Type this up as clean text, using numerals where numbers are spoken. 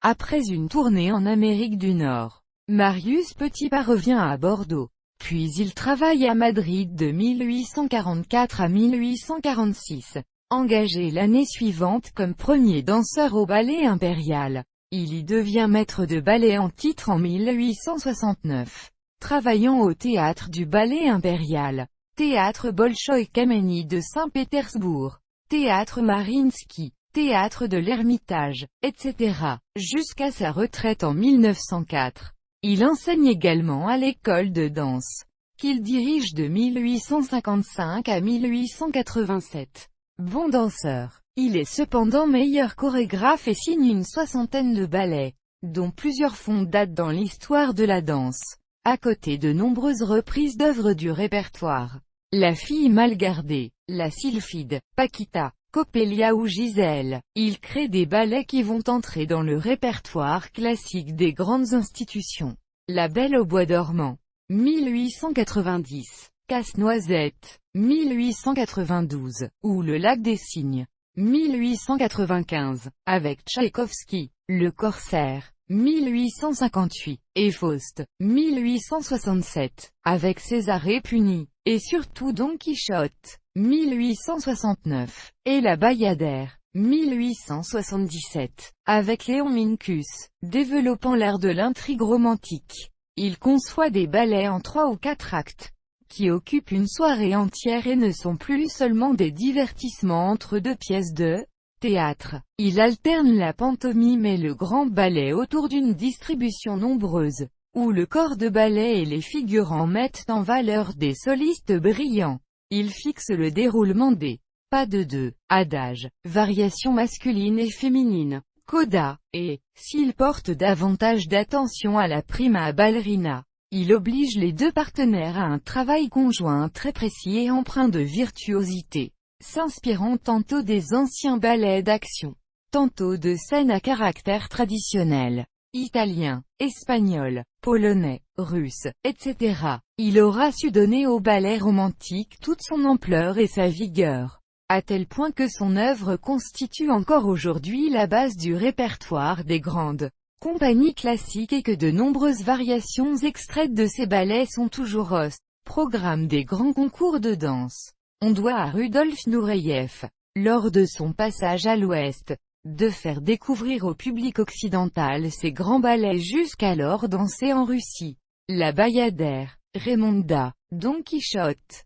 Après une tournée en Amérique du Nord, Marius Petipa revient à Bordeaux. Puis il travaille à Madrid de 1844 à 1846. Engagé l'année suivante comme premier danseur au Ballet Impérial, il y devient maître de ballet en titre en 1869. Travaillant au théâtre du Ballet Impérial, théâtre Bolchoï-Kameni de Saint-Pétersbourg, théâtre Mariinsky, théâtre de l'Ermitage, etc., jusqu'à sa retraite en 1904. Il enseigne également à l'école de danse, qu'il dirige de 1855 à 1887. Bon danseur, il est cependant meilleur chorégraphe et signe une soixantaine de ballets, dont plusieurs font date dans l'histoire de la danse, à côté de nombreuses reprises d'œuvres du répertoire. La fille mal gardée, La Sylphide, Paquita, Coppelia ou Gisèle. Il crée des ballets qui vont entrer dans le répertoire classique des grandes institutions. La Belle au bois dormant, 1890. Casse-noisette, 1892, ou Le lac des cygnes, 1895, avec Tchaïkovski. Le Corsaire, 1858, et Faust, 1867, avec Césarée Puni, et surtout Don Quichotte, 1869, et La Bayadère, 1877, avec Léon Minkus, développant l'art de l'intrigue romantique. Il conçoit des ballets en 3 ou 4 actes, qui occupent une soirée entière et ne sont plus seulement des divertissements entre 2 pièces de théâtre. Il alterne la pantomime et le grand ballet autour d'une distribution nombreuse, où le corps de ballet et les figurants mettent en valeur des solistes brillants. Il fixe le déroulement des pas de deux, adages, variations masculines et féminines, coda, et, s'il porte davantage d'attention à la prima ballerina, il oblige les 2 partenaires à un travail conjoint très précis et empreint de virtuosité, s'inspirant tantôt des anciens ballets d'action, tantôt de scènes à caractère traditionnel, italien, espagnol, polonais, russe, etc. Il aura su donner au ballet romantique toute son ampleur et sa vigueur, à tel point que son œuvre constitue encore aujourd'hui la base du répertoire des grandes compagnies classiques et que de nombreuses variations extraites de ces ballets sont toujours au programme des grands concours de danse. On doit à Rudolf Nureyev, lors de son passage à l'Ouest, de faire découvrir au public occidental ces grands ballets jusqu'alors dansés en Russie. La Bayadère, Raymonda, Don Quichotte,